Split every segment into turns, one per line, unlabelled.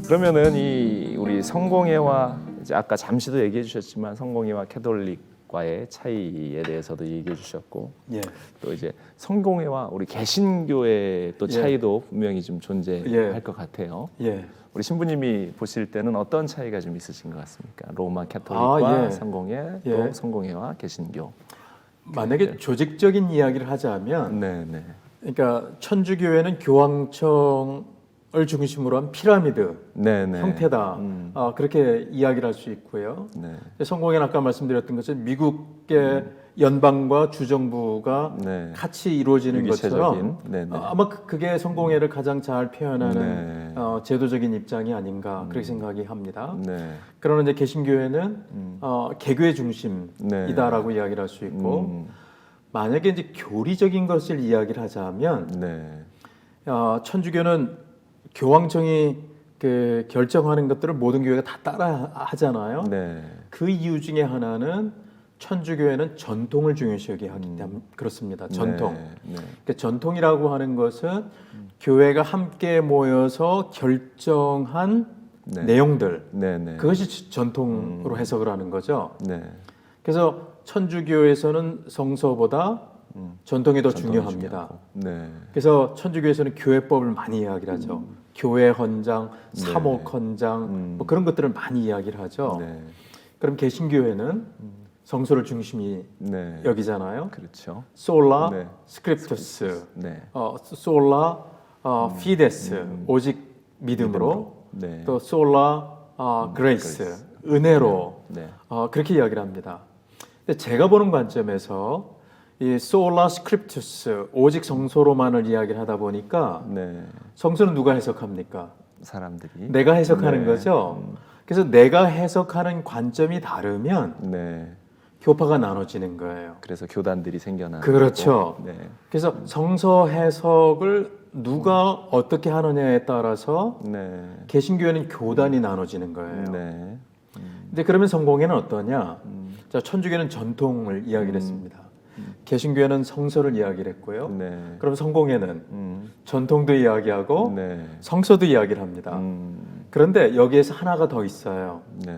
그러면은 이 우리 성공회와 이제 아까 잠시도 얘기해 주셨지만 성공회와 캐톨릭과의 차이에 대해서도 얘기해 주셨고
예.
또 이제 성공회와 우리 개신교의 또 차이도 분명히 좀 존재할
예.
것 같아요.
예.
우리 신부님이 보실 때는 어떤 차이가 좀 있으신 것 같습니까? 로마 캐톨릭과
예.
성공회 또
예.
성공회와 개신교.
만약에 조직적인 이야기를 하자면,
네네.
그러니까 천주교회는 교황청을 중심으로 한 피라미드
네네.
형태다. 그렇게 이야기를 할 수 있고요.
네.
성공회는 아까 말씀드렸던 것처럼 미국의 연방과 주정부가
네.
같이 이루어지는 것처럼
유기체적인. 네네.
아마 그게 성공회를 가장 잘 표현하는
네.
제도적인 입장이 아닌가 그렇게 생각이 합니다.
네.
그러나 이제 개신교회는 개교의 중심이다라고
네.
이야기를 할 수 있고 만약에 이제 교리적인 것을 이야기를 하자면
네.
천주교는 교황청이 그 결정하는 것들을 모든 교회가 다 따라 하잖아요.
네.
그 이유 중에 하나는 천주교회는 전통을 중요시 여기하기 때문에 그렇습니다. 전통.
네. 네.
그러니까 전통이라고 하는 것은 교회가 함께 모여서 결정한
네.
내용들.
네네.
그것이 전통으로 해석을 하는 거죠.
네.
그래서 천주교에서는 성서보다 전통이 더 중요합니다.
중요하고. 네.
그래서 천주교에서는 교회법을 많이 이야기를 하죠. 교회 헌장,
네.
사목 헌장 뭐 그런 것들을 많이 이야기를 하죠.
네.
그럼 개신교회는 성서를 중심이
네.
여기잖아요.
그렇죠.
솔라
네.
스크립투스,
네.
솔라 피데스, 오직 믿음으로,
네.
또 솔라 그레이스, 은혜로
네.
그렇게 이야기를 합니다. 근데 제가 보는 관점에서 이 솔라 스크립투스, 오직 성서로만을 이야기를 하다 보니까
네.
성서는 누가 해석합니까?
사람들이
내가 해석하는
네.
거죠. 그래서 내가 해석하는 관점이 다르면
네.
교파가 나눠지는 거예요.
그래서 교단들이 생겨나는
그렇죠.
거고. 네.
그래서 성서 해석을 누가 어떻게 하느냐에 따라서
네.
개신교회는 교단이 나눠지는 거예요.
네.
근데 그러면 성공회는 어떠냐? 자, 천주교는 전통을 이야기를 했습니다. 개신교회는 성서를 이야기를 했고요.
네.
그럼 성공회는 전통도 이야기하고
네.
성서도 이야기를 합니다. 그런데 여기에서 하나가 더 있어요.
네.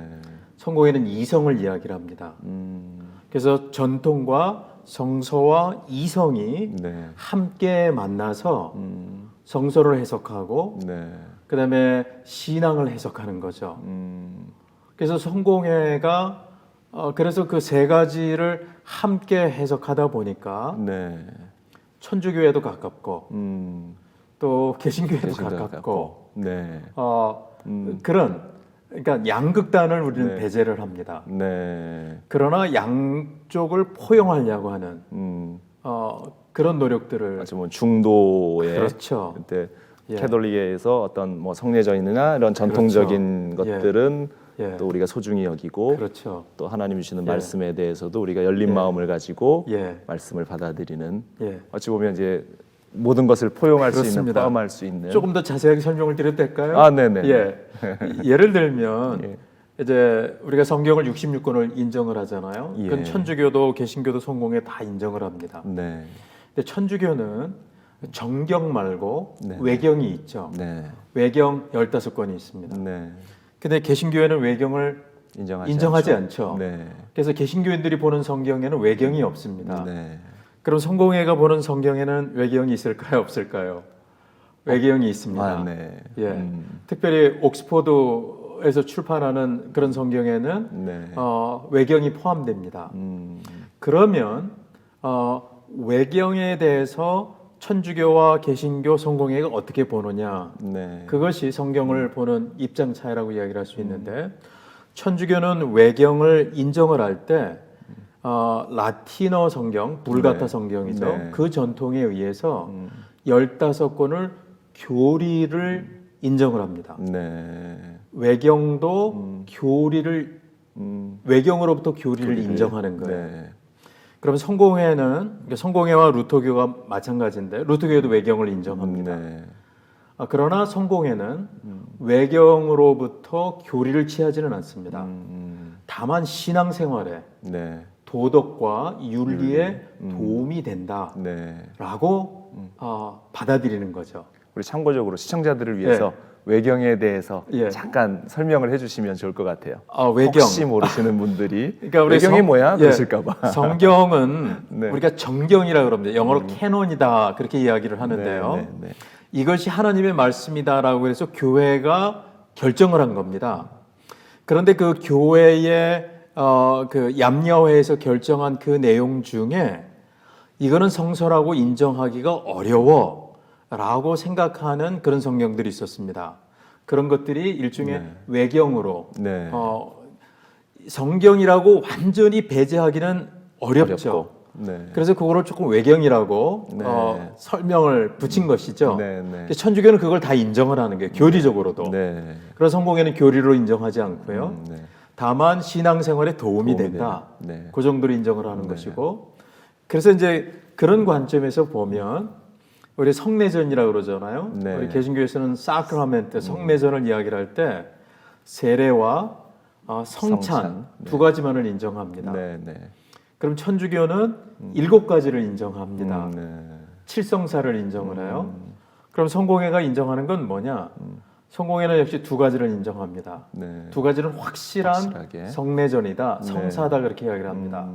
성공회는 이성을 이야기를 합니다. 그래서 전통과 성서와 이성이
네.
함께 만나서 성서를 해석하고
네.
그다음에 신앙을 해석하는 거죠. 그래서 성공회가 그래서 그 세 가지를 함께 해석하다 보니까
네.
천주교회도 가깝고 또 개신교회도
개신교회도
가깝고
네.
그런 그러니까 양극단을 우리는
네.
배제를 합니다.
네.
그러나 양쪽을 포용하려고 하는 그런 노력들을
마치 뭐 중도의
그렇죠.
그때
예.
캐톨릭에서 어떤 뭐 성례전이나 이런 전통적인
그렇죠.
것들은
예.
또 우리가 소중히 여기고
그렇죠.
또 하나님 주시는
예.
말씀에 대해서도 우리가 열린
예.
마음을 가지고
예.
말씀을 받아들이는
예.
어찌 보면 이제 모든 것을 포용할 수 있는
그렇습니다.
포함할 수 있는
조금 더 자세하게 설명을 드려도 될까요?
아, 네네.
예. 예를 들면
예.
이제 우리가 성경을 66권을 인정을 하잖아요.
예.
그건 천주교도 개신교도 성공회 다 인정을 합니다.
네.
근데 천주교는 정경 말고
네.
외경이 있죠.
네.
외경 15권이 있습니다.
네.
근데 개신교회는 외경을 인정하지 않죠.
네.
그래서 개신교인들이 보는 성경에는 외경이 없습니다.
네.
그럼 성공회가 보는 성경에는 외경이 있을까요? 없을까요? 외경이 있습니다.
아, 네.
예. 특별히 옥스포드에서 출판하는 그런 성경에는
네.
외경이 포함됩니다. 그러면 외경에 대해서 천주교와 개신교 성공회가 어떻게 보느냐?
네.
그것이 성경을 보는 입장 차이라고 이야기를 할 수 있는데 천주교는 외경을 인정을 할 때 라틴어 성경, 불가타
네.
성경이죠.
네.
그 전통에 의해서 15권을 교리를 인정을 합니다.
네.
외경도 교리를 외경으로부터 교리를 인정하는 거예요.
네.
그럼 성공회와 루터교가 마찬가지인데 루터교도 외경을 인정합니다.
네.
그러나 성공회는 외경으로부터 교리를 취하지는 않습니다. 다만 신앙생활에
네.
도덕과 윤리에 도움이 된다라고
네.
받아들이는 거죠.
우리 참고적으로 시청자들을 위해서 외경에 대해서
예.
잠깐 설명을 해주시면 좋을 것 같아요.
외경.
혹시 모르시는 분들이
그러니까 우리
외경이 뭐야? 그러실까봐.
성경은
네.
우리가 정경이라고 그럽니다. 영어로 캐논이다 그렇게 이야기를 하는데요.
네, 네, 네.
이것이 하나님의 말씀이다라고 해서 교회가 결정을 한 겁니다. 그런데 그 교회의 그 얌야회에서 결정한 그 내용 중에 이거는 성서라고 인정하기가 어려워라고 생각하는 그런 성경들이 있었습니다. 그런 것들이 일종의
네.
외경으로
네.
성경이라고 완전히 배제하기는 어렵죠.
어렵고. 네.
그래서 그거를 조금 외경이라고
네.
설명을 붙인 것이죠.
네, 네.
천주교는 그걸 다 인정을 하는 거예요. 교리적으로도.
네.
그래서 성공회는 교리로 인정하지 않고요.
네.
다만 신앙생활에 도움이
도움이
된다.
되는, 네.
그 정도로 인정을 하는 것이고. 그래서 이제 그런 관점에서 보면 우리 성례전이라고 그러잖아요.
네.
우리 개신교에서는 사크라멘트, 성례전을 이야기를 할 때 세례와 성찬
네.
두 가지만을 인정합니다.
네, 네.
그럼 천주교는 7가지를 인정합니다.
네.
칠성사를 인정을 해요. 그럼 성공회가 인정하는 건 뭐냐? 성공회는 역시 2가지를 인정합니다.
네.
2가지는 확실한
확실하게.
성례전이다,
네.
성사다 그렇게 이야기를 합니다.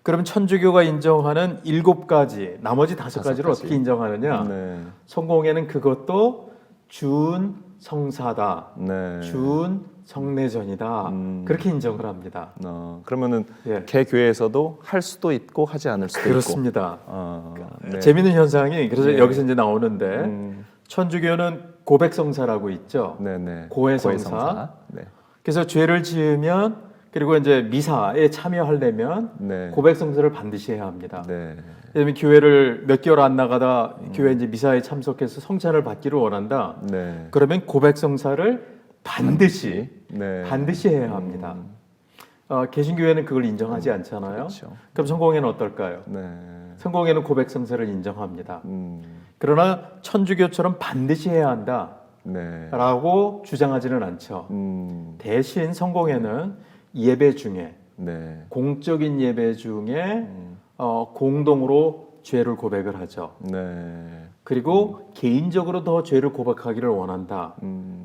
그럼 천주교가 인정하는 7가지, 나머지 5가지를
가지.
어떻게 인정하느냐?
네.
성공회는 그것도 준 성사다,
네.
준 성례전이다 그렇게 인정을 합니다.
그러면은
예.
개 교회에서도 할 수도 있고 하지 않을 수도
그렇습니다.
있고. 네.
재밌는 현상이 그래서
네.
여기서 이제 나오는데 천주교는 고백성사라고 있죠.
네, 네.
고해성사.
네.
그래서 죄를 지으면 그리고 이제 미사에 참여하려면
네.
고백성사를 반드시 해야 합니다.
네.
예를 들면 교회를 몇 개월 안 나가다 교회 이제 미사에 참석해서 성찬을 받기를 원한다.
네.
그러면 고백성사를 반드시
네.
해야 합니다. 개신교회는 그걸 인정하지 않잖아요.
그렇죠.
그럼 성공회는 어떨까요?
네.
성공회는 고백성사를 인정합니다.
음.
그러나 천주교처럼 반드시 해야 한다라고
네.
주장하지는 않죠. 대신 성공회는 예배 중에
네.
공적인 예배 중에 공동으로 죄를 고백을 하죠.
네.
그리고 개인적으로 더 죄를 고백하기를 원한다.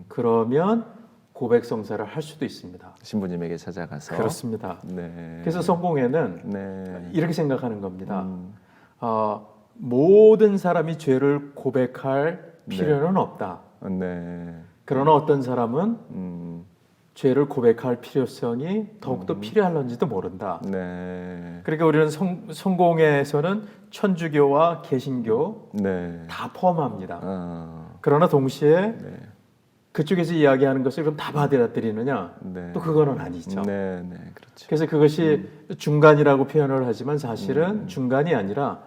그러면 고백성사를 할 수도 있습니다.
신부님에게 찾아가서.
그렇습니다.
네.
그래서 성공회는
네.
이렇게 생각하는 겁니다. 모든 사람이 죄를 고백할 필요는 없다.
네.
그러나 어떤 사람은 죄를 고백할 필요성이 더욱더 필요할런지도 모른다.
네.
그러니까 우리는 성공회에서는 천주교와 개신교
네.
다 포함합니다. 그러나 동시에 그쪽에서 이야기하는 것을 그럼 다 받아들이느냐?
네.
또 그거는 아니죠.
네, 네, 그렇죠.
그래서 그것이 중간이라고 표현을 하지만 사실은 중간이 아니라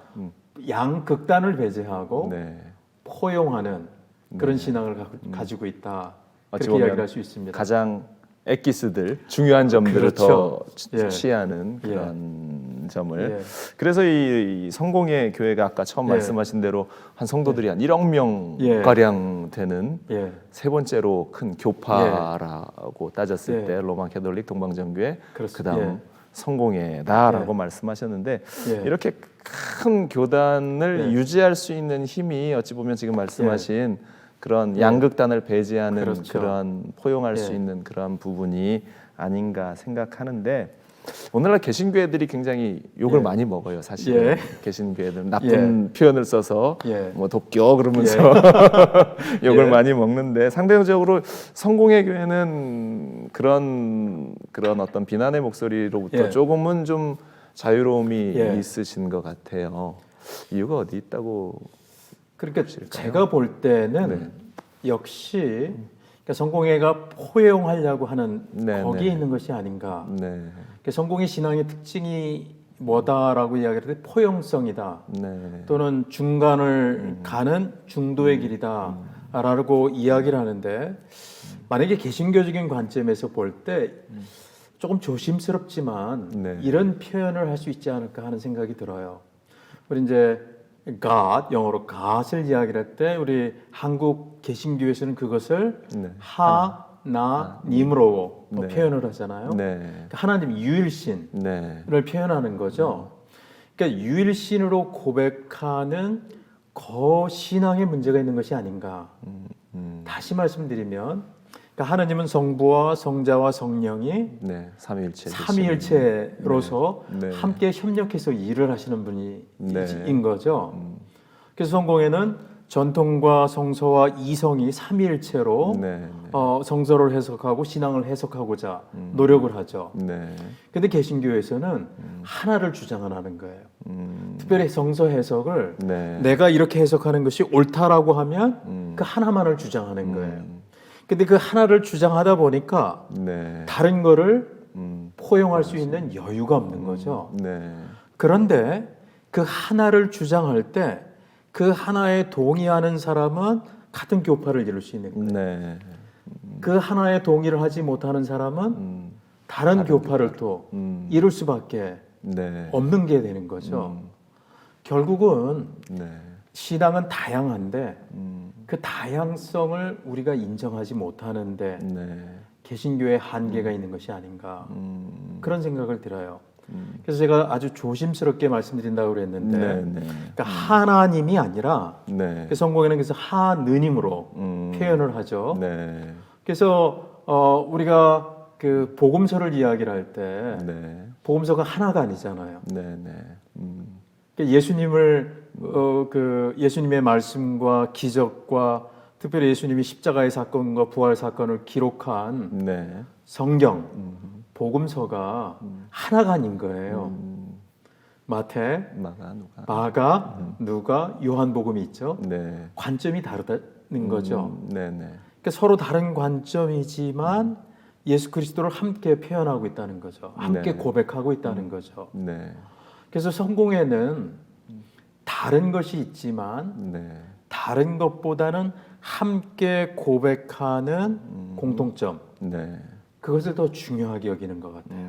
양극단을 배제하고
네.
포용하는 그런 신앙을 가지고 있다.
어찌
그렇게
보면
이야기할 수 있습니다.
가장 엑기스들 중요한 점들을
그렇죠.
더
예.
취하는 그런 점을.
예.
그래서 이 성공의 교회가 아까 처음
예.
말씀하신 대로 한 성도들이 한 1억 명
예.
가량 되는
예.
세 번째로 큰 교파라고 따졌을
예.
때 로마 캐톨릭 동방정교회
그렇습니다.
그다음
예.
성공회다라고
예.
말씀하셨는데
예.
이렇게 큰 교단을
예.
유지할 수 있는 힘이 어찌 보면 지금 말씀하신 그런 양극단을 배제하는
그렇죠.
그런 포용할 수
예.
있는 그런 부분이 아닌가 생각하는데 오늘날 개신교회들이 굉장히 욕을
예.
많이 먹어요. 사실
예.
개신교회들은 나쁜 표현을 써서
예.
뭐 돕겨 그러면서 욕을
예.
많이 먹는데 상대적으로 성공의 교회는 그런 어떤 비난의 목소리로부터
예.
조금은 좀 자유로움이
예.
있으신 것 같아요. 이유가 어디 있다고?
그러니까 제가 볼 때는 역시 그러니까 성공회가 포용하려고 하는
네,
거기에
네.
있는 것이 아닌가.
네,
그러니까 성공의 신앙의 특징이 뭐다라고 이야기할 때 포용성이다.
네,
또는 중간을 가는 중도의 길이다라고 이야기를 하는데 만약에 개신교적인 관점에서 볼 때 조금 조심스럽지만
네.
이런 표현을 할 수 있지 않을까 하는 생각이 들어요. 우리 이제 God, 영어로 God을 이야기를 할 때 우리 한국 개신교에서는 그것을
네.
하나님으로
네.
표현을 하잖아요.
네,
그러니까 하나님 유일신을
네,
표현하는 거죠. 그러니까 유일신으로 고백하는 신앙에 문제가 있는 것이 아닌가. 다시 말씀드리면 그러니까 하나님은 성부와 성자와 성령이
네, 삼위일체.
삼위일체로서
네.
함께 협력해서 일을 하시는 분이
네.
인 거죠. 그래서 성공회는 전통과 성서와 이성이 삼위일체로
네, 네.
성서를 해석하고 신앙을 해석하고자 노력을 하죠.
네.
근데 개신교에서는 하나를 주장하는 거예요. 특별히 성서 해석을
네.
내가 이렇게 해석하는 것이 옳다라고 하면 그 하나만을 주장하는 거예요. 근데 그 하나를 주장하다 보니까
네.
다른 거를
음.
포용할 수 있는 여유가 없는 거죠.
네.
그런데 그 하나를 주장할 때 그 하나에 동의하는 사람은 같은 교파를 이룰 수 있는 거예요.
네.
그 하나에 동의를 하지 못하는 사람은 다른 교파를 또 이룰 수밖에
네.
없는 게 되는 거죠. 결국은
네.
신앙은 다양한데 그 다양성을 우리가 인정하지 못하는데
네.
개신교의 한계가 있는 것이 아닌가 그런 생각을 들어요. 그래서 제가 아주 조심스럽게 말씀드린다고 그랬는데
네. 네.
그러니까 하나님이 아니라
네.
그 성공에는 그래서 하느님으로 표현을 하죠.
네.
그래서 우리가 그 복음서를 이야기를 할 때
네.
복음서가 하나가 아니잖아요.
네. 네.
그러니까 예수님을 그 예수님의 말씀과 기적과 특별히 예수님이 십자가의 사건과 부활 사건을 기록한
네.
성경 복음서가 하나가 아닌 거예요. 마태,
마가 누가.
마가, 누가, 요한복음이 있죠.
네.
관점이 다르다는 거죠.
네. 네.
그러니까 서로 다른 관점이지만 예수 그리스도를 함께 표현하고 있다는 거죠. 함께
네.
고백하고 있다는 거죠.
네.
그래서 성공에는 다른 것이 있지만
네.
다른 것보다는 함께 고백하는 공통점
네.
그것을 더 중요하게 여기는 것 같아요.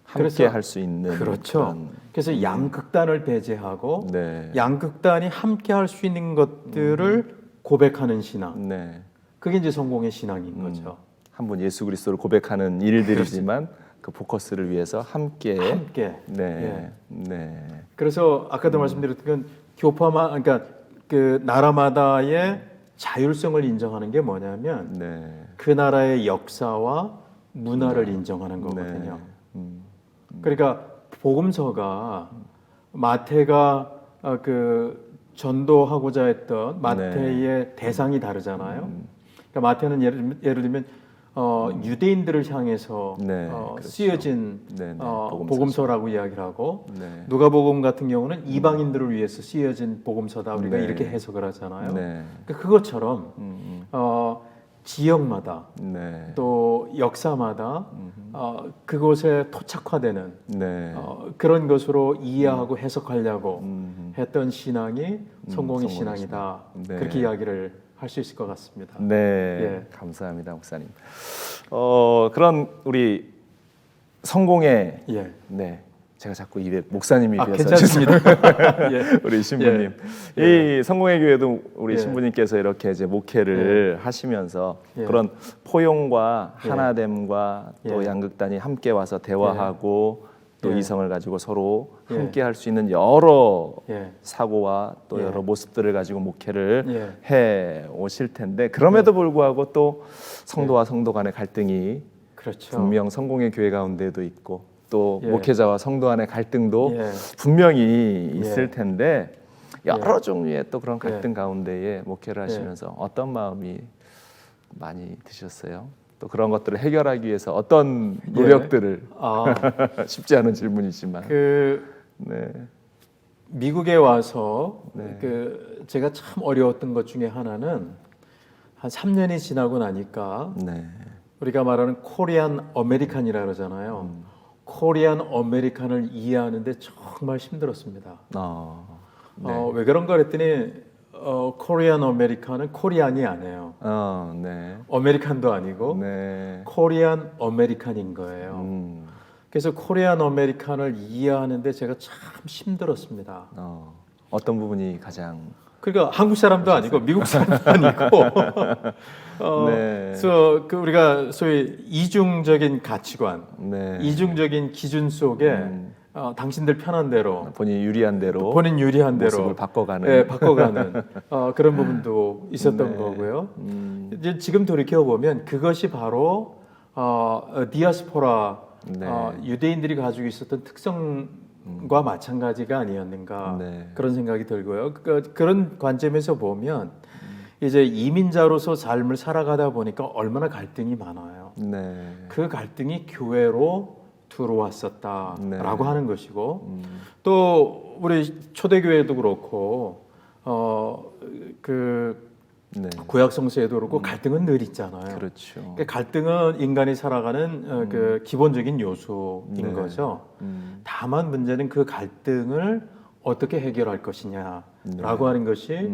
함께
그래서-
할 수 있는
그렇죠.
그런-
그래서 양극단을 배제하고
네.
양극단이 함께 할 수 있는 것들을 고백하는 신앙.
네.
그게 이제 성공의 신앙인 거죠.
한 분 예수 그리스도를 고백하는 일들이지만 그 포커스를 위해서 함께.
함께.
네.
예.
네.
그래서 아까도 말씀드렸던 교파만 그러니까 그 나라마다의 자율성을 인정하는 게 뭐냐면
네.
그 나라의 역사와 문화를 인정하는 거거든요. 그러니까 복음서가 마태가 그 전도하고자 했던 마태의 대상이 다르잖아요. 그러니까 마태는 예를 들면 유대인들을 향해서
네, 그렇죠.
쓰여진
네, 네.
복음서라고 이야기를 하고
네.
누가복음 같은 경우는 이방인들을 위해서 쓰여진 복음서다 우리가
네.
이렇게 해석을 하잖아요.
네.
그러니까 그것처럼 지역마다
네.
또 역사마다 그곳에 토착화되는
네.
그런 것으로 이해하고 해석하려고 했던 신앙이 성공의
성공의
신앙이다.
네.
그렇게 이야기를 할 수 있을 것 같습니다.
네.
예.
감사합니다, 목사님. 그런 우리 성공의
예.
네. 제가 자꾸 입에 목사님이 비어서
괜찮습니다. 예.
우리 신부님.
예.
이 성공의 교회도 우리
예.
신부님께서 이렇게 이제 목회를 하시면서
예.
그런 포용과
예.
하나됨과 또
예.
양극단이 함께 와서 대화하고 또
예.
이성을 가지고 서로
예.
함께 할 수 있는 여러
예.
사고와 또
예.
여러 모습들을 가지고 목회를
예.
해 오실 텐데 그럼에도 불구하고 또 성도와 성도 간의 갈등이
그렇죠.
분명 성공의 교회 가운데도 있고 또
예.
목회자와 성도 간의 갈등도
예.
분명히 있을
예.
텐데 여러
예.
종류의 또 그런 갈등
예.
가운데에 목회를 하시면서 어떤 마음이 많이 드셨어요? 또 그런 것들을 해결하기 위해서 어떤 노력들을
아,
쉽지 않은 질문이지만
그
네.
미국에 와서
네.
그 제가 참 어려웠던 것 중에 하나는 한 3년이 지나고 나니까
네.
우리가 말하는 코리안 어메리칸이라 그러잖아요. 코리안 어메리칸을 이해하는데 정말 힘들었습니다.
네.
왜 그런가 그랬더니 코리안 어메리칸은 코리안이 아니에요.
네.
어메리칸도 아니고
네.
코리안 어메리칸인 거예요. 그래서 코리안 어메리칸을 이해하는데 제가 참 힘들었습니다.
어떤 부분이 가장
그러니까 한국 사람도 아니고 미국 사람도 아니고
네.
그래서 그 우리가 소위 이중적인 가치관,
네.
이중적인 기준 속에 당신들 편한 대로
본인이 유리한 대로
본인 유리한 대로
모습을 바꿔가는
예, 바꿔가는 그런 부분도 있었던
네.
거고요. 이제 지금 돌이켜 보면 그것이 바로 디아스포라
네.
유대인들이 가지고 있었던 특성과 마찬가지가 아니었는가
네.
그런 생각이 들고요. 그런 관점에서 보면 이제 이민자로서 삶을 살아가다 보니까 얼마나 갈등이 많아요.
네.
그 갈등이 교회로 들어왔었다라고
네.
하는 것이고 또 우리 초대교회도 그렇고 그
네.
구약 성서에도 그렇고 갈등은 늘 있잖아요.
그렇죠.
그러니까 갈등은 인간이 살아가는 그 기본적인 요소인
네.
거죠. 다만 문제는 그 갈등을 어떻게 해결할 것이냐라고 하는 것이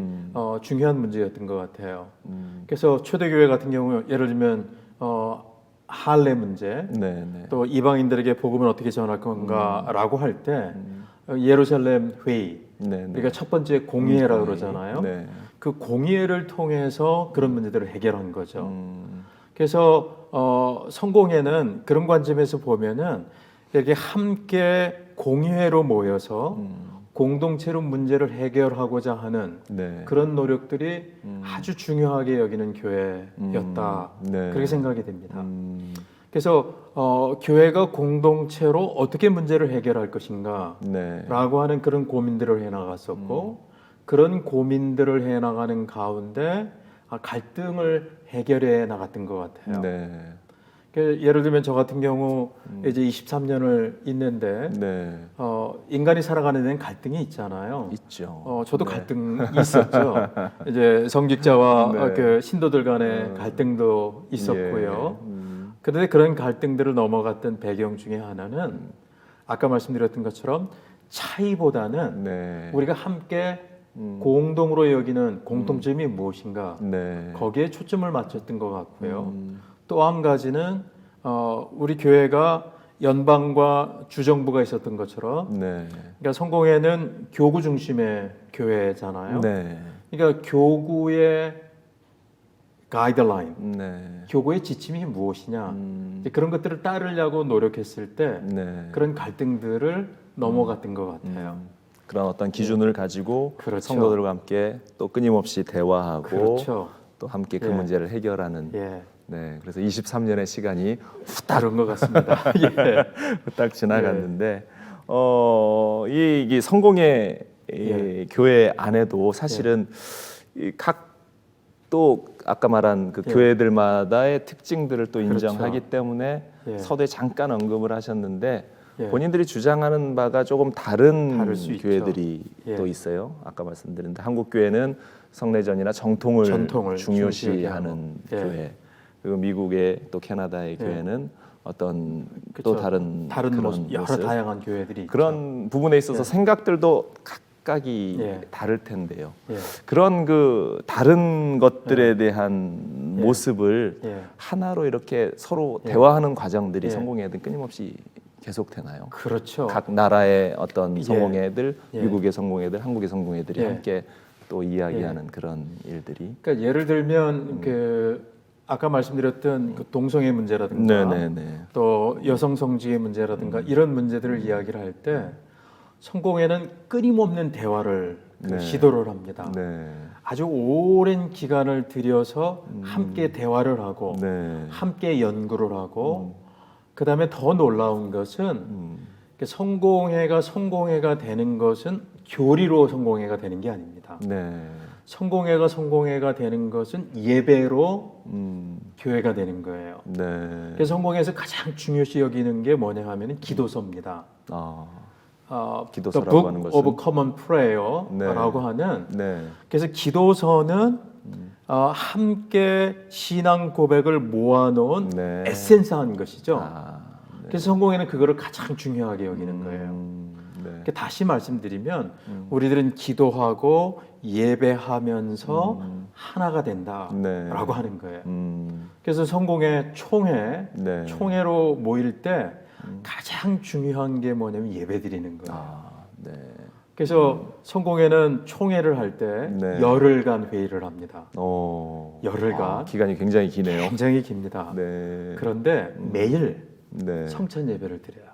중요한 문제였던 것 같아요. 그래서 초대교회 같은 경우 예를 들면 할례 문제,
네. 네.
또 이방인들에게 복음을 어떻게 전할 건가라고 할 때 예루살렘 회의,
네. 네.
그러니까 첫 번째 공의회라고 그러잖아요.
네.
그 공의회를 통해서 그런 문제들을 해결한 거죠. 그래서 성공회는 그런 관점에서 보면은 이렇게 함께 공의회로 모여서 공동체로 문제를 해결하고자 하는
네.
그런 노력들이 아주 중요하게 여기는 교회였다.
네.
그렇게 생각이 됩니다. 그래서 교회가 공동체로 어떻게 문제를 해결할 것인가
네.
라고 하는 그런 고민들을 해나갔었고 그런 고민들을 해나가는 가운데 갈등을 해결해 나갔던 것 같아요.
네.
예를 들면 저 같은 경우 이제 23년을 있는데
네.
인간이 살아가는 데는 갈등이 있잖아요.
있죠.
저도
네.
갈등이 있었죠. 이제 성직자와
네.
그 신도들 간의 갈등도 있었고요.
예.
그런데 그런 갈등들을 넘어갔던 배경 중에 하나는 아까 말씀드렸던 것처럼 차이보다는
네.
우리가 함께 공동으로 여기는 공통점이 무엇인가
네.
거기에 초점을 맞췄던 것 같고요. 또 한 가지는 우리 교회가 연방과 주정부가 있었던 것처럼
네.
그러니까 성공회는 교구 중심의 교회잖아요.
네.
그러니까 교구의 가이드라인,
네.
교구의 지침이 무엇이냐 이제 그런 것들을 따르려고 노력했을 때
네.
그런 갈등들을 넘어갔던 것 같아요.
그런 어떤 기준을 가지고
그렇죠.
성도들과 함께 또 끊임없이 대화하고
그렇죠.
또 함께 그
예.
문제를 해결하는
예,
네. 그래서 23년의 시간이
그런 것 같습니다. 예.
후딱 지나갔는데 이 성공의 이 교회 안에도 사실은 이 각 또 아까 말한 그
예.
교회들마다의 특징들을 또
그렇죠.
인정하기 때문에
예.
서두에 잠깐 언급을 하셨는데
예.
본인들이 주장하는 바가 조금 다른
다를 수 있죠.
교회들이
예.
또 있어요. 아까 말씀드렸는데 한국 교회는 성례전이나 정통을 중요시하는
예.
교회. 그리고 미국의 또 캐나다의
예.
교회는 어떤
그렇죠.
또 다른 그런
모습, 여러
모습.
다양한 교회들이 있죠.
그런 부분에 있어서
예.
생각들도 각각이
예.
다를 텐데요.
예.
그런 그 다른 것들에 대한
예.
모습을
예.
하나로 이렇게 서로
예.
대화하는 과정들이
예.
성공회든 끊임없이 계속되나요?
그렇죠.
각 나라의 어떤
예.
성공회들,
예.
미국의 성공회들, 한국의 성공회들이
예.
함께 또 이야기하는 그런 일들이.
그러니까 예를 들면 그 아까 말씀드렸던 그 동성애 문제라든가
네네네.
또 여성 성직의 문제라든가 이런 문제들을 이야기를 할 때 성공회는 끊임없는 대화를
네.
시도를 합니다.
네.
아주 오랜 기간을 들여서 함께 대화를 하고
네.
함께 연구를 하고 그 다음에 더 놀라운 것은 성공회가 되는 것은 교리로 성공회가 되는 게 아닙니다.
네.
성공회가 되는 것은 예배로 교회가 되는 거예요.
네.
그래서 성공회에서 가장 중요시 여기는 게 뭐냐 하면 기도서입니다.
기도서라고
The
하는
Book
것은?
of Common Prayer라고 하는
네.
그래서 기도서는 함께 신앙 고백을 모아놓은
네.
에센스한 것이죠.
네.
그래서 성공회는 그거를 가장 중요하게 여기는 거예요.
네.
그러니까 다시 말씀드리면 우리들은 기도하고 예배하면서 하나가 된다라고
네.
하는 거예요. 그래서 성공회
네.
총회로 모일 때 가장 중요한 게 뭐냐면 예배 드리는 거예요.
네.
그래서 성공회는 총회를 할 때
네.
열흘간 회의를 합니다. 열흘간.
기간이 굉장히 기네요.
굉장히 깁니다.
네.
그런데 매일
네.
성찬 예배를 드려요.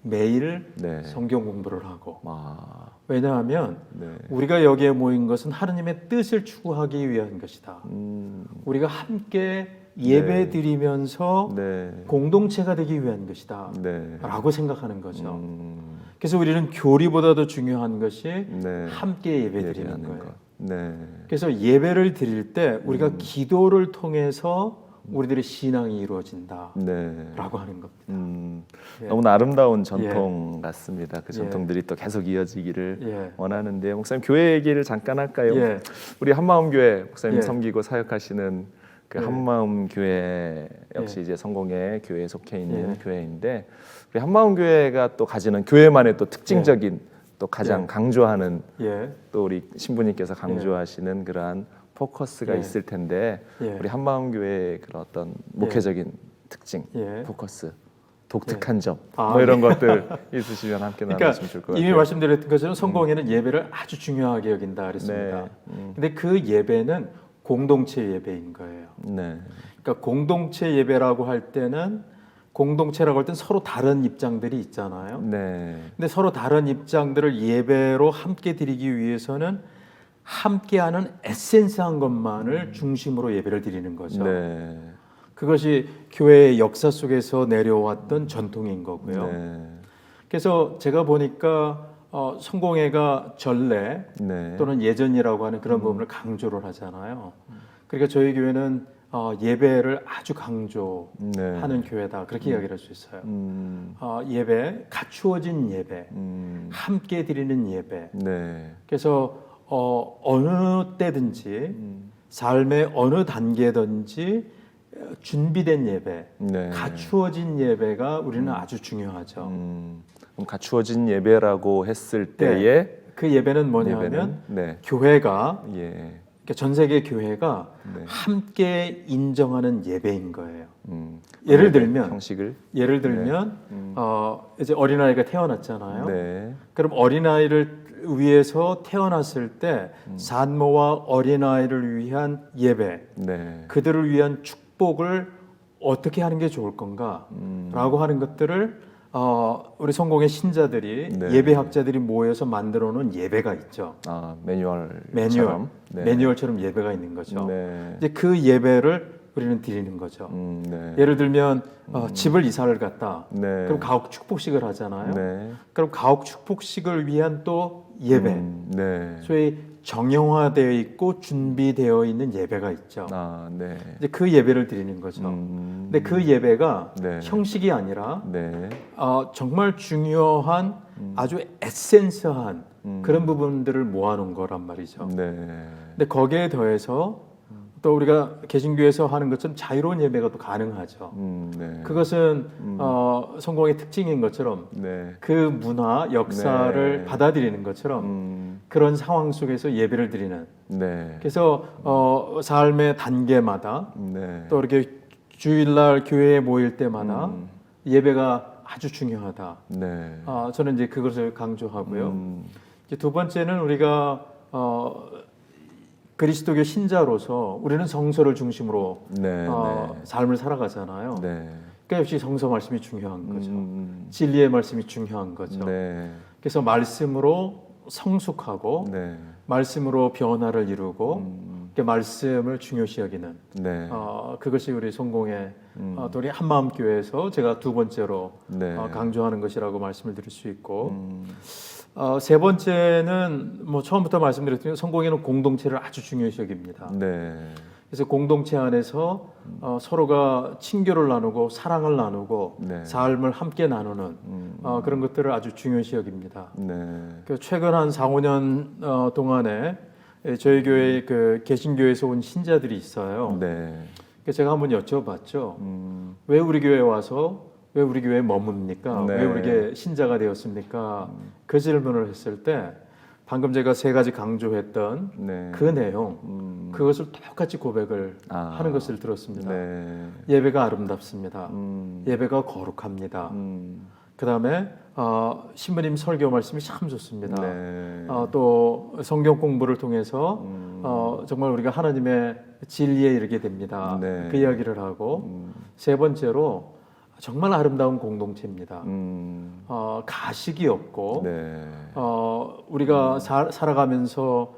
매일
네.
성경 공부를 하고
아,
왜냐하면
네.
우리가 여기에 모인 것은 하나님의 뜻을 추구하기 위한 것이다.
음,
우리가 함께 예배 드리면서
네.
공동체가 되기 위한 것이다.
네.
라고 생각하는 거죠.
음,
그래서 우리는 교리보다도 중요한 것이
네.
함께 예배 드리는
예배하는
거예요.
것. 네.
그래서 예배를 드릴 때 우리가 기도를 통해서 우리들의 신앙이 이루어진다라고
네.
하는 겁니다. 예.
너무나 아름다운 전통 같습니다. 그
예.
전통들이 또 계속 이어지기를
예.
원하는데요. 목사님 교회 얘기를 잠깐 할까요?
예.
우리 한마음교회 목사님
예.
섬기고 사역하시는 그
예.
한마음교회 역시
예.
이제 성공의 교회에 속해 있는
예.
교회인데 우리 한마음교회가 또 가지는 교회만의 또 특징적인 또 가장
예.
강조하는
예.
또 우리 신부님께서 강조하시는 그러한 포커스가
예.
있을 텐데
예.
우리 한마음교회의 그런 어떤 목회적인 특징,
예.
포커스, 독특한 점,
아,
뭐 이런 것들 있으시면 함께
그러니까
나누시면 좋을 것 같아요.
이미 말씀드렸던 것처럼 성공회는 예배를 아주 중요하게 여긴다 그랬습니다.
네.
근데 그 예배는 공동체 예배인 거예요.
네,
그러니까 공동체 예배라고 할 때는 공동체라고 할 때는 서로 다른 입장들이 있잖아요.
네,
근데 서로 다른 입장들을 예배로 함께 드리기 위해서는 함께하는 에센스한 것만을 중심으로 예배를 드리는 거죠.
네,
그것이 교회의 역사 속에서 내려왔던 전통인 거고요.
네,
그래서 제가 보니까 성공회가 전례
네,
또는 예전이라고 하는 그런 부분을 강조를 하잖아요. 그러니까 저희 교회는 예배를 아주 강조하는
네.
교회다 그렇게 이야기를 할 수 있어요. 예배, 갖추어진 예배, 함께 드리는 예배.
네,
그래서 어느 때든지 삶의 어느 단계든지 준비된 예배,
네.
갖추어진 예배가 우리는 아주 중요하죠.
그럼 갖추어진 예배라고 했을 때의
그 예배는 뭐냐면
예배는 네,
교회가
예,
그러니까 전 세계 교회가
네.
함께 인정하는 예배인 거예요.
예배
예를 들면
형식을
이제 어린아이가 태어났잖아요.
네,
그럼 어린아이를 위해서 태어났을 때 산모와 어린아이를 위한 예배,
네,
그들을 위한 축복을 어떻게 하는 게 좋을 건가라고 하는 것들을 우리 성공의 신자들이
네.
예배학자들이 모여서 만들어 놓은 예배가 있죠.
아 매뉴얼처럼 네.
매뉴얼처럼 예배가 있는 거죠.
네.
이제 그 예배를 우리는 드리는 거죠.
네.
예를 들면 집을 이사를 갔다.
네.
그럼 가옥 축복식을 하잖아요.
네.
그럼 가옥 축복식을 위한 또 예배,
네.
소위 정형화되어 있고 준비되어 있는 예배가 있죠.
아, 네.
이제 그 예배를 드리는 거죠. 근데 그 예배가
네.
형식이 아니라
네.
정말 중요한 아주 에센스한 그런 부분들을 모아놓은 거란 말이죠.
네.
근데 거기에 더해서 또 우리가 개신교에서 하는 것처럼 자유로운 예배가 또 가능하죠.
네.
그것은 성공의 특징인 것처럼
네.
그 문화, 역사를
네.
받아들이는 것처럼 그런 상황 속에서 예배를 드리는.
네.
그래서 삶의 단계마다
네.
또 이렇게 주일날 교회에 모일 때마다 예배가 아주 중요하다.
네.
저는 이제 그것을 강조하고요. 이제 두 번째는 우리가 그리스도교 신자로서 우리는 성서를 중심으로
네.
삶을 살아가잖아요.
네.
그러니까 역시 성서 말씀이 중요한 거죠. 진리의 말씀이 중요한 거죠.
네.
그래서 말씀으로 성숙하고
네.
말씀으로 변화를 이루고 그 말씀을 중요시 여기는
네.
그것이 우리 성공의 또 우리 한마음교회에서 제가 두 번째로
네.
강조하는 것이라고 말씀을 드릴 수 있고 세 번째는 뭐 처음부터 말씀드렸지만 성공에는 공동체를 아주 중요시 여깁니다.
네.
그래서 공동체 안에서 서로가 친교를 나누고 사랑을 나누고
네.
삶을 함께 나누는 그런 것들을 아주 중요시 여깁니다.
네.
그 최근 한 4, 5년 동안에 저희 교회 그 개신교에서 온 신자들이 있어요.
네.
그래서 제가 한번 여쭤봤죠. 왜 우리 교회에 와서 왜 우리 교회에 머뭅니까?
네.
왜 우리 교회 신자가 되었습니까? 그 질문을 했을 때 방금 제가 세 가지 강조했던
네.
그 내용 그것을 똑같이 고백을 하는 것을 들었습니다.
네.
예배가 아름답습니다. 예배가 거룩합니다. 그 다음에 신부님 설교 말씀이 참 좋습니다.
네.
또 성경 공부를 통해서 정말 우리가 하나님의 진리에 이르게 됩니다.
네.
그 이야기를 하고 세 번째로 정말 아름다운 공동체입니다. 가식이 없고
네.
우리가 살아가면서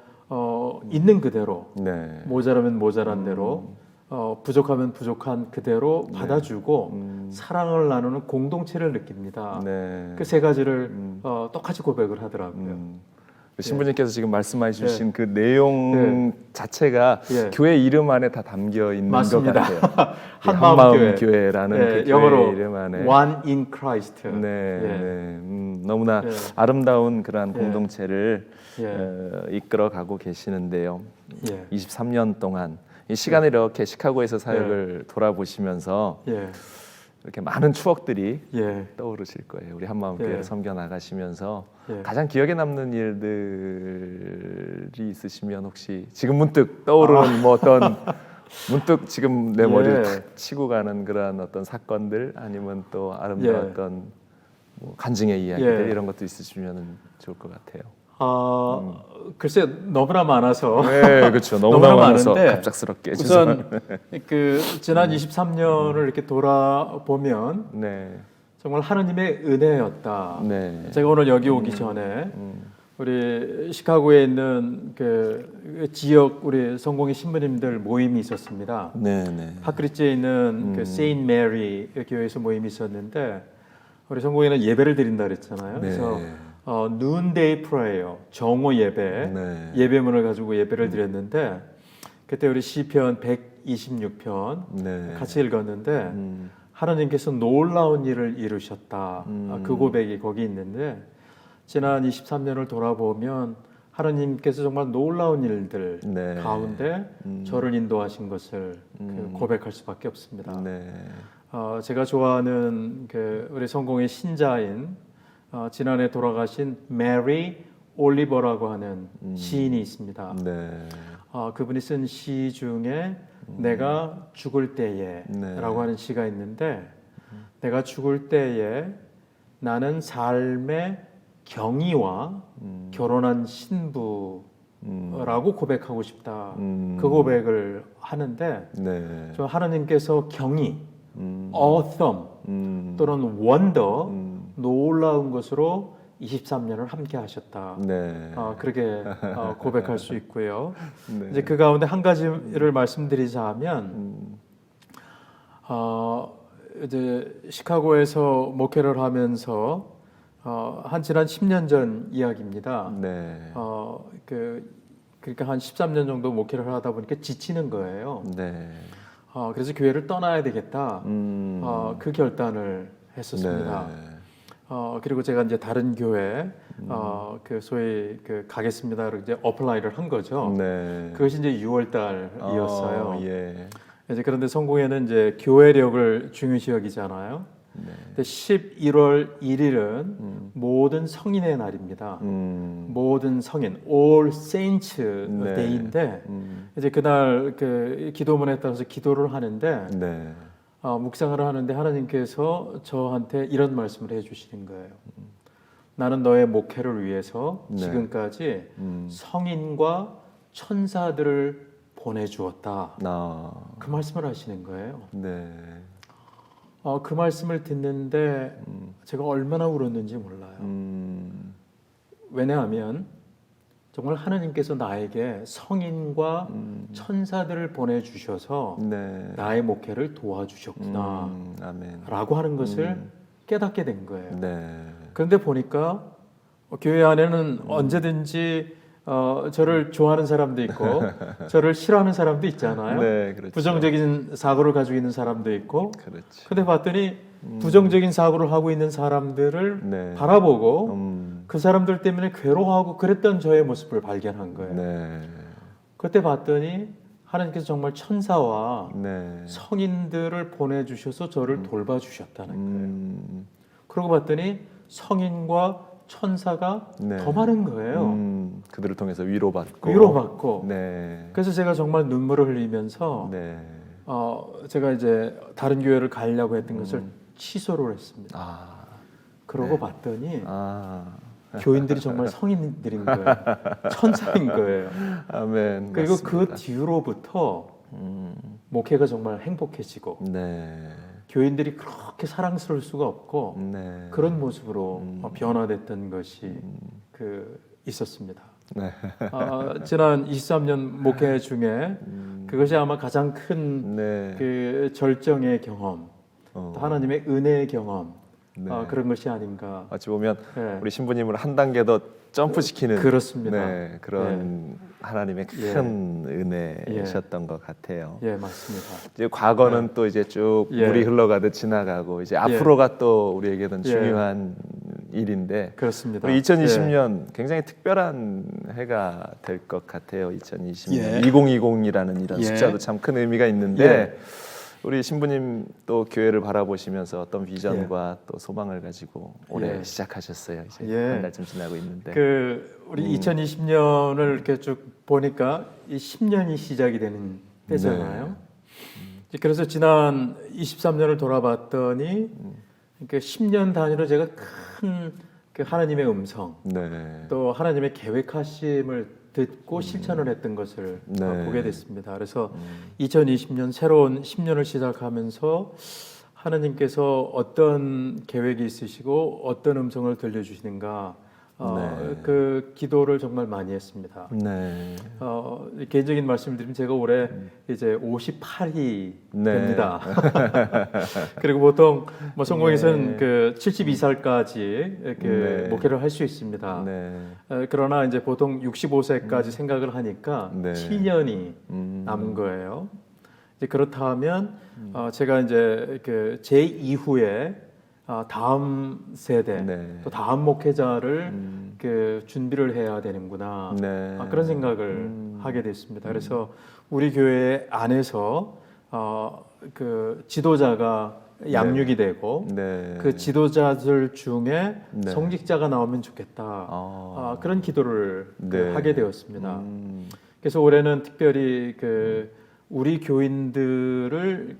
있는 그대로
네.
모자라면 모자란 대로 부족하면 부족한 그대로 받아주고 사랑을 나누는 공동체를 느낍니다.
네.
그 세 가지를 똑같이 고백을 하더라고요.
신부님께서 지금 말씀해 주신 그 내용 자체가
예.
교회 이름 안에 다 담겨 있는
맞습니다.
것 같아요.
한마음
교회라는
예,
그
영어로
교회 이름 안에
One in Christ.
네,
예.
네. 너무나
예.
아름다운 그러한
예.
공동체를
예.
이끌어가고 계시는데요.
예.
23년 동안 이 시간에 이렇게 시카고에서 사역을 돌아보시면서
예.
이렇게 많은 추억들이
예.
떠오르실 거예요. 우리 한마음교회를
예.
섬겨 나가시면서
예.
가장 기억에 남는 일들이 있으시면 혹시 지금 문득 떠오르는 뭐 어떤 문득 지금 내 머리를
예.
탁 치고 가는 그런 어떤 사건들 아니면 또 아름다웠던 뭐 간증의 이야기들
예.
이런 것도 있으시면 좋을 것 같아요.
글쎄 너무나 많아서
네, 그렇죠. 너무나 많아서 갑작스럽게
우선 그 지난 23년을 이렇게 돌아보면
네,
정말 하느님의 은혜였다.
네,
제가 오늘 여기 오기 전에 우리 시카고에 있는 그 지역 우리 성공의 신부님들 모임이 있었습니다.
네, 네,
파크리지에 있는 그 세인트 메리 교회에서 모임이 있었는데 우리 성공회는 예배를 드린다 그랬잖아요. 그래서 noonday prayer, 정오 예배,
네.
예배문을 가지고 예배를 드렸는데 그때 우리 시편 126편
네.
같이 읽었는데 하나님께서 놀라운 일을 이루셨다. 그 고백이 거기 있는데 지난 23년을 돌아보면 하나님께서 정말 놀라운 일들
네.
가운데 저를 인도하신 것을 그 고백할 수밖에 없습니다.
네.
제가 좋아하는 그 우리 성공의 신자인 지난해 돌아가신 메리 올리버라고 하는 시인이 있습니다.
네.
그분이 쓴 시 중에 내가 죽을 때에라고 하는 시가 있는데 내가 죽을 때에 나는 삶의 경위와 결혼한 신부라고 고백하고 싶다. 그 고백을 하는데
네.
저 하나님께서 경위, awesome 또는 wonder, 놀라운 것으로 23년을 함께 하셨다.
네.
그렇게 고백할 수 있고요.
네.
이제 그 가운데 한 가지를 말씀드리자면, 이제 시카고에서 목회를 하면서 한 지난 10년 전 이야기입니다.
네.
그러니까 한 13년 정도 목회를 하다 보니까 지치는 거예요.
네.
그래서 교회를 떠나야 되겠다. 그 결단을 했었습니다.
네.
그리고 제가 이제 다른 교회 그 소위 그 가겠습니다로 이제 어플라이를 한 거죠.
네.
그것이 이제 6월 달이었어요.
예.
이제 그런데 성공회는 이제 교회력을 중요시 여기잖아요.
네.
근데 11월 1일은 모든 성인의 날입니다. 모든 성인, All Saints
네.
Day인데 이제 그날 그 기도문에 따라서 기도를 하는데
네.
묵상을 하는데 하나님께서 저한테 이런 말씀을 해주시는 거예요. 나는 너의 목회를 위해서
네.
지금까지 성인과 천사들을 보내주었다. 그 말씀을 하시는 거예요.
네.
그 말씀을 듣는데 제가 얼마나 울었는지 몰라요. 왜냐하면 정말 하나님께서 나에게 성인과 천사들을 보내주셔서
네.
나의 목회를 도와주셨구나
아멘.
라고 하는 것을 깨닫게 된 거예요.
네.
그런데 보니까 교회 안에는 언제든지 저를 좋아하는 사람도 있고 저를 싫어하는 사람도 있잖아요.
네, 그렇죠.
부정적인 사고를 가지고 있는 사람도 있고
그렇죠.
근데 봤더니 부정적인 사고를 하고 있는 사람들을
네.
바라보고 그 사람들 때문에 괴로워하고 그랬던 저의 모습을 발견한 거예요.
네.
그때 봤더니 하나님께서 정말 천사와
네.
성인들을 보내주셔서 저를 돌봐주셨다는 거예요. 그러고 봤더니 성인과 천사가
네.
더 많은 거예요.
그들을 통해서 위로받고.
위로받고.
네.
그래서 제가 정말 눈물을 흘리면서
네.
제가 이제 다른 교회를 가려고 했던 것을 취소를 했습니다. 그러고
네.
봤더니
교인들이
교인들이 정말 성인들인 거예요. 천사인 거예요.
아멘.
그리고
맞습니다.
그 뒤로부터 목회가 정말 행복해지고
네.
교인들이 그렇게 그렇게 사랑스러울 수가 없고
네.
그런 모습으로 변화됐던 것이 있었습니다.
네.
지난 23년 목회 중에 그것이 아마 가장 큰
네.
절정의 경험, 또 하나님의 은혜의 경험,
네.
그런 것이 아닌가.
어찌 보면
네.
우리 신부님을 한 단계 더 점프시키는
그렇습니다.
네, 그런 하나님의 큰 은혜셨던 것 같아요.
예, 맞습니다.
이제 과거는 또 이제 쭉 물이 흘러가듯 지나가고 이제 앞으로가 또 우리에게는 중요한 일인데
그렇습니다.
우리 2020년 굉장히 특별한 해가 될 것 같아요. 2020년 2020이라는 이런 숫자도 참 큰 의미가 있는데 우리 신부님 또 교회를 바라보시면서 어떤 비전과 또 소망을 가지고 올해 시작하셨어요. 이제 한 달쯤 지나고 있는데
우리 2020년을 이렇게 쭉 보니까 이 10년이 시작이 되는 때잖아요. 그래서 지난 23년을 돌아봤더니 그 10년 단위로 제가 큰 하나님의 음성, 또 하나님의 계획하심을 듣고 실천을 했던 것을 보게 됐습니다. 그래서 2020년 새로운 10년을 시작하면서 하나님께서 어떤 계획이 있으시고 어떤 음성을 들려주시는가 그 기도를 정말 많이 했습니다. 개인적인 말씀을 드리면 제가 올해 이제 58이 됩니다. 그리고 보통 뭐 성공에서는 72살까지 목회를 할 수 있습니다. 그러나 이제 보통 65세까지 생각을 하니까 7년이 남은 거예요. 이제 그렇다면 제가 이제 제 이후에 다음 세대 또 다음 목회자를 준비를 해야 되는구나 그런 생각을 하게 됐습니다. 그래서 우리 교회 안에서 지도자가 양육이 되고 그 지도자들 중에 성직자가 나오면 좋겠다 그런 기도를 하게 되었습니다. 그래서 올해는 특별히 우리 교인들을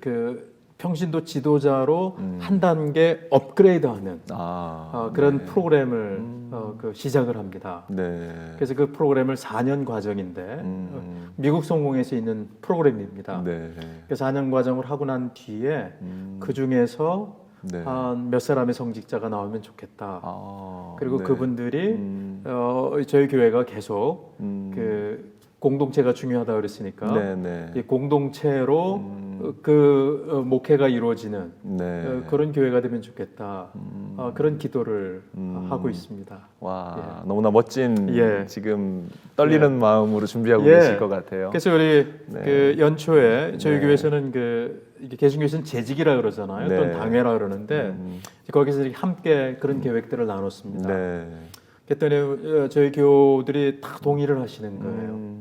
평신도 지도자로 한 단계 업그레이드하는 그런 프로그램을 시작을 합니다. 그래서 그 프로그램을 4년 과정인데 미국 성공에서 있는 프로그램입니다. 그래서 4년 과정을 하고 난 뒤에 그 중에서 한 몇 사람의 성직자가 나오면 좋겠다. 그리고 그분들이 저희 교회가 계속 공동체가 중요하다 그랬으니까 이 공동체로 목회가 이루어지는 그런 교회가 되면 좋겠다. 그런 기도를 하고 있습니다.
와, 너무나 멋진 지금 떨리는 마음으로 준비하고 계실 것 같아요.
그래서 우리 연초에 저희 교회에서는 이게 개신교에서는 재직이라 그러잖아요. 또는 당회라 그러는데 거기서 함께 그런 계획들을 나눴습니다. 그랬더니 저희 교우들이 다 동의를 하시는 거예요.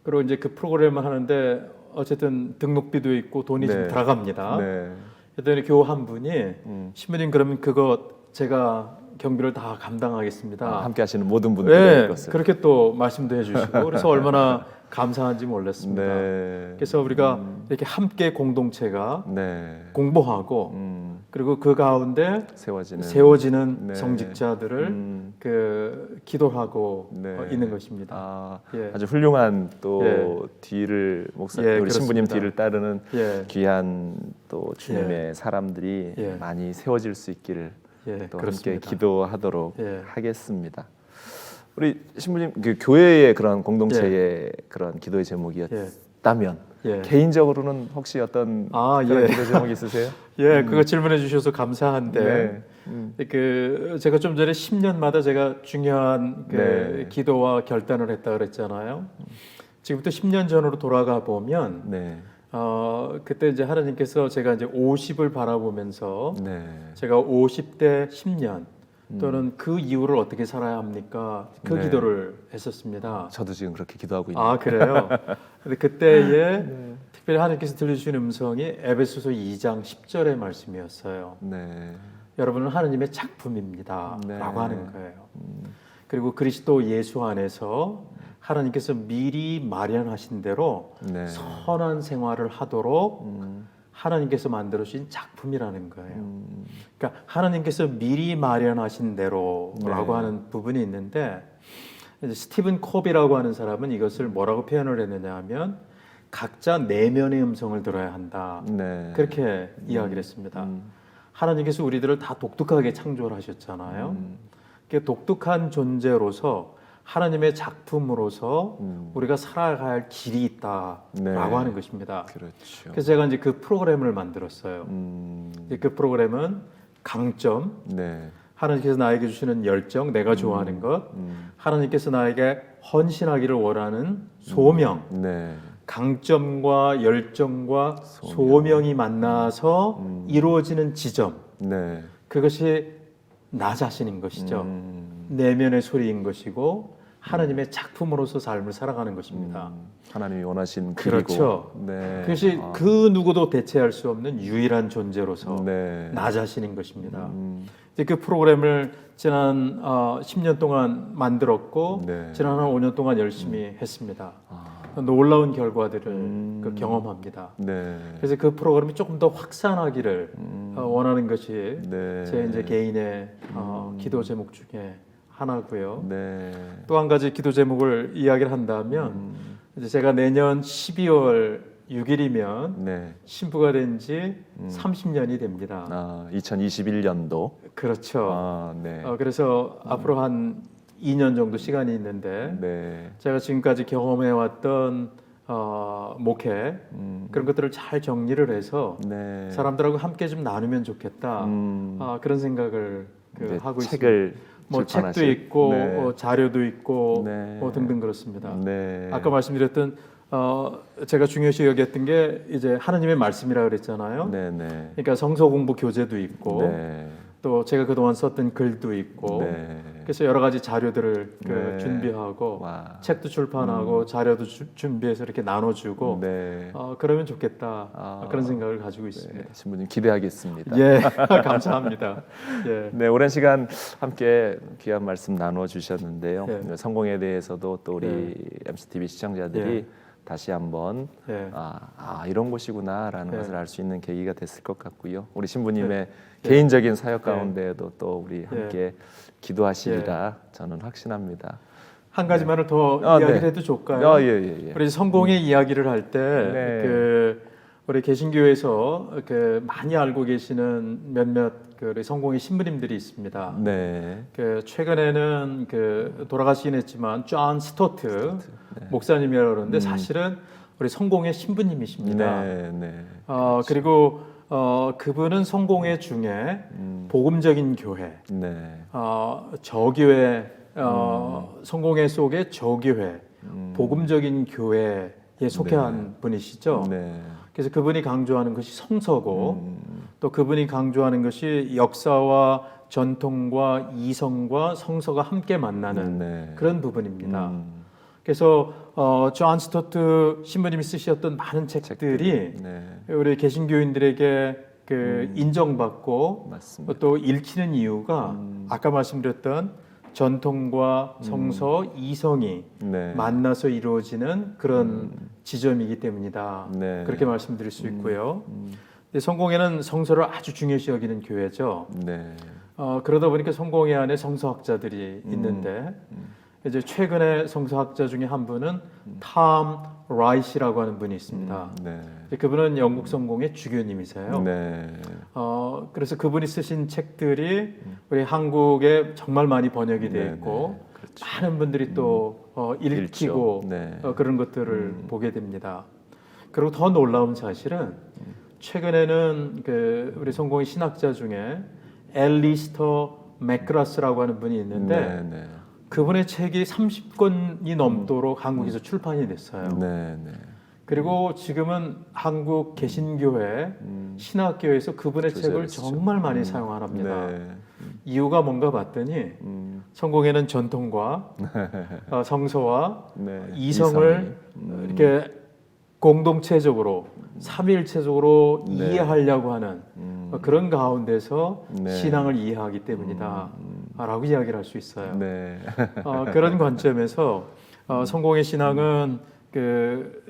그리고 이제 그 프로그램을 하는데 어쨌든 등록비도 있고 돈이 좀 들어갑니다. 그랬더니 교우 한 분이 신부님 그러면 그거 제가 경비를 다 감당하겠습니다.
함께 하시는 모든 분들의 것을
그렇게 또 말씀도 해주시고 그래서 얼마나 감사한지 몰랐습니다. 그래서 우리가 이렇게 함께 공동체가 공부하고 그리고 그 가운데 세워지는 성직자들을 기도하고 있는 것입니다.
아주 훌륭한 또 뒤를 우리 신부님 뒤를 따르는 귀한 또 주님의 사람들이 많이 세워질 수 있기를 또 함께 기도하도록 하겠습니다. 우리 신부님 교회의 그런 공동체의 그런 기도의 제목이었다면 개인적으로는 혹시 어떤 그런 기도 제목이 있으세요?
그거 질문해 주셔서 감사한데 제가 좀 전에 10년마다 제가 중요한 기도와 결단을 했다 그랬잖아요. 지금부터 10년 전으로 돌아가 보면 그때 이제 하나님께서 제가 이제 50을 바라보면서 제가 50대 10년 또는 그 이후를 어떻게 살아야 합니까? 그 기도를 했었습니다.
저도 지금 그렇게 기도하고 있는데.
그래요? 근데 그때에 특별히 하나님께서 들려주신 음성이 에베소서 2장 10절의 말씀이었어요. 여러분은 하나님의 작품입니다 라고 하는 거예요. 그리고 그리스도 예수 안에서 하나님께서 미리 마련하신 대로 선한 생활을 하도록 하나님께서 만들어주신 작품이라는 거예요. 그러니까 하나님께서 미리 마련하신 대로라고 하는 부분이 있는데 스티븐 콥이라고 하는 사람은 이것을 뭐라고 표현을 했느냐 하면 각자 내면의 음성을 들어야 한다. 그렇게 이야기를 했습니다. 하나님께서 우리들을 다 독특하게 창조를 하셨잖아요. 그 독특한 존재로서 하나님의 작품으로서 우리가 살아갈 길이 있다라고
네.
하는 것입니다.
그렇죠.
그래서 제가 이제 그 프로그램을 만들었어요. 그 프로그램은 강점,
네.
하나님께서 나에게 주시는 열정, 내가 좋아하는 것, 하나님께서 나에게 헌신하기를 원하는 소명,
네.
강점과 열정과 소명이 만나서 이루어지는 지점,
네.
그것이 나 자신인 것이죠. 내면의 소리인 것이고 하나님의 작품으로서 삶을 살아가는 것입니다.
하나님이 원하신 길이고.
그렇죠.
네.
그것이 그 누구도 대체할 수 없는 유일한 존재로서
네.
나 자신인 것입니다. 이제 그 프로그램을 지난 10년 동안 만들었고
네.
지난 한 5년 동안 열심히 했습니다. 놀라운 결과들을 경험합니다.
네.
그래서 그 프로그램이 조금 더 확산하기를 원하는 것이
네.
제 이제 개인의 기도 제목 중에 하나고요.
네.
또 한 가지 기도 제목을 이야기를 한다면 이제 제가 내년 12월 6일이면
네.
신부가 된 지 30년이 됩니다.
2021년도.
그렇죠.
네.
그래서 앞으로 한 2년 정도 시간이 있는데
네.
제가 지금까지 경험해왔던 목회 그런 것들을 잘 정리를 해서
네.
사람들하고 함께 좀 나누면 좋겠다. 그런 생각을 하고
책을
있습니다. 뭐
출판하실-
책도 있고
네.
자료도 있고
네.
등등 그렇습니다.
네.
아까 말씀드렸던 제가 중요시 여겼던 게 이제 하나님의 말씀이라 그랬잖아요.
네. 네.
그러니까 성서 공부 교재도 있고
네.
또 제가 그동안 썼던 글도 있고
네.
그래서 여러 가지 자료들을
네.
준비하고
와.
책도 출판하고 자료도 준비해서 이렇게 나눠주고
네.
그러면 좋겠다 그런 생각을 가지고 있습니다.
네. 신부님 기대하겠습니다.
예, 감사합니다. 예.
네, 오랜 시간 함께 귀한 말씀 나누어 주셨는데요.
네.
성공에 대해서도 또 우리
네.
MCTV 시청자들이
예.
다시 한번
예.
이런 곳이구나라는
네.
것을 알 수 있는 계기가 됐을 것 같고요. 우리 신부님의
네.
개인적인 사역
네.
가운데에도 또 우리 함께 기도하시리라 저는 확신합니다.
한 가지만을 더
네.
이야기를 해도 좋을까요?
예.
우리 성공의 이야기를 할 때
네.
우리 개신교에서 많이 알고 계시는 몇몇 우리 성공의 신부님들이 있습니다.
네.
최근에는 돌아가시긴 했지만 존 스토트 목사님이라고 그러는데 사실은 우리 성공의 신부님이십니다.
네.
그리고 그분은 성공회 중에 복음적인 교회,
네.
저교회, 성공회 속의 저교회, 복음적인 교회에 속한 분이시죠.
네.
그래서 그분이 강조하는 것이 성서고 또 그분이 강조하는 것이 역사와 전통과 이성과 성서가 함께 만나는
네.
그런 부분입니다. 그래서 존 스토트 신부님이 쓰셨던 많은 책들이
네.
우리 개신교인들에게 인정받고
맞습니다.
또 읽히는 이유가 아까 말씀드렸던 전통과 성서, 이성이
네.
만나서 이루어지는 그런 지점이기 때문이다.
네.
그렇게 말씀드릴 수 있고요. 근데 성공회는 성서를 아주 중요시 여기는 교회죠.
네.
그러다 보니까 성공회 안에 성서학자들이 있는데 이제 최근에 성서학자 중에 한 분은 탐 라이시라고 하는 분이 있습니다.
네.
그분은 영국 성공의 주교님이세요.
네.
그래서 그분이 쓰신 책들이 우리 한국에 정말 많이 번역이 되어
네,
있고
네. 그렇죠.
많은 분들이 또 읽히고
네.
그런 것들을 보게 됩니다. 그리고 더 놀라운 사실은 최근에는 우리 성공의 신학자 중에 엘리스터 맥그라스라고 하는 분이 있는데
네.
그분의 책이 30권이 넘도록 한국에서 출판이 됐어요.
네.
그리고 지금은 한국 개신교회 신학교에서 그분의 책을 정말 많이 사용합니다.
네.
이유가 뭔가 봤더니 성공회는 전통과 성서와
네.
이성을 이렇게 공동체적으로 삼위일체적으로
네.
이해하려고 하는 그런 가운데서
네.
신앙을 이해하기 때문이다 라고 이야기를 할 수 있어요.
네.
그런 관점에서 성공의 신앙은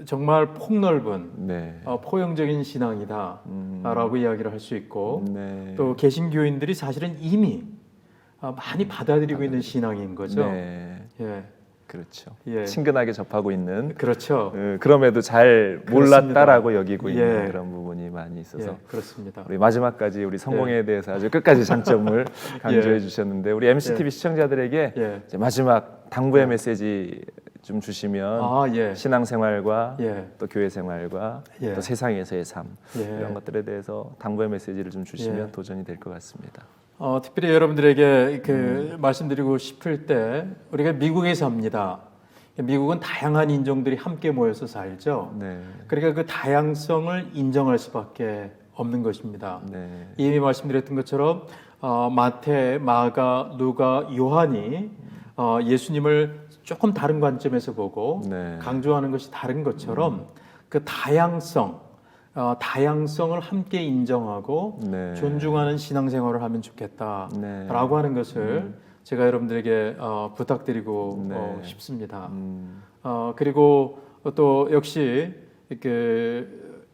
정말 폭넓은
네.
포용적인 신앙이다 라고 이야기를 할 수 있고
네.
또 개신교인들이 사실은 이미 많이 받아들이고 있는 신앙인 거죠.
네.
예.
그렇죠.
예.
친근하게 접하고 있는
그렇죠.
그럼에도 잘
그렇습니다.
몰랐다라고 여기고
예.
있는 그런 부분이 많이 있어서
그렇습니다.
우리 마지막까지 우리 성공에 대해서 아주 끝까지 장점을 강조해 주셨는데 우리 MCTV 시청자들에게 이제 마지막 당부의 메시지 좀 주시면 신앙생활과 또 교회 생활과 또 세상에서의 삶 이런 것들에 대해서 당부의 메시지를 좀 주시면 도전이 될 것 같습니다.
특별히 여러분들에게 말씀드리고 싶을 때 우리가 미국에 삽니다. 미국은 다양한 인종들이 함께 모여서 살죠. 그러니까 그 다양성을 인정할 수밖에 없는 것입니다. 이미 말씀드렸던 것처럼 마태, 마가, 누가, 요한이 예수님을 조금 다른 관점에서 보고 강조하는 것이 다른 것처럼 그 다양성을 함께 인정하고 존중하는 신앙생활을 하면 좋겠다라고 하는 것을 제가 여러분들에게 부탁드리고 싶습니다. 그리고 또 역시 그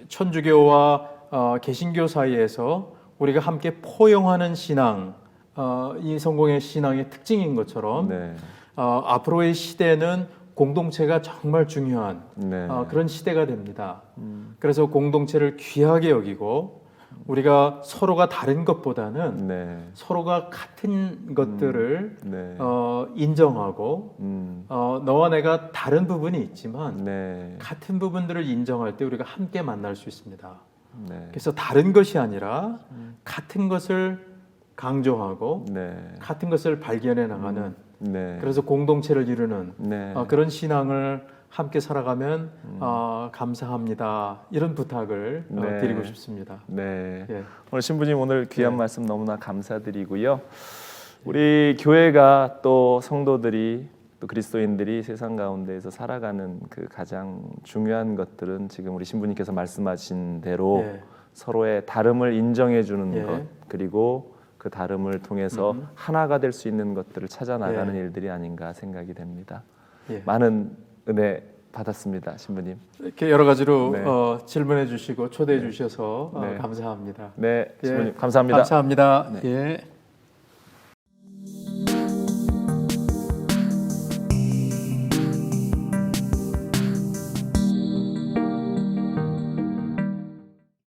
천주교와 개신교 사이에서 우리가 함께 포용하는 신앙, 이 성공의 신앙의 특징인 것처럼 앞으로의 시대는 공동체가 정말 중요한 그런 시대가 됩니다. 그래서 공동체를 귀하게 여기고 우리가 서로가 다른 것보다는 서로가 같은 것들을 인정하고 너와 내가 다른 부분이 있지만 같은 부분들을 인정할 때 우리가 함께 만날 수 있습니다. 그래서 다른 것이 아니라 같은 것을 강조하고 같은 것을 발견해 나가는 그래서 공동체를 이루는 그런 신앙을 함께 살아가면 감사합니다. 이런 부탁을 드리고 싶습니다.
오늘 신부님 오늘 귀한 말씀 너무나 감사드리고요. 우리 교회가 또 성도들이 또 그리스도인들이 세상 가운데에서 살아가는 그 가장 중요한 것들은 지금 우리 신부님께서 말씀하신 대로 서로의 다름을 인정해 주는 것 그리고 그 다름을 통해서 하나가 될 수 있는 것들을 찾아 나가는 일들이 아닌가 생각이 됩니다. 많은 은혜 받았습니다, 신부님.
이렇게 여러 가지로 질문해 주시고 초대해 주셔서 감사합니다.
신부님 감사합니다.
감사합니다.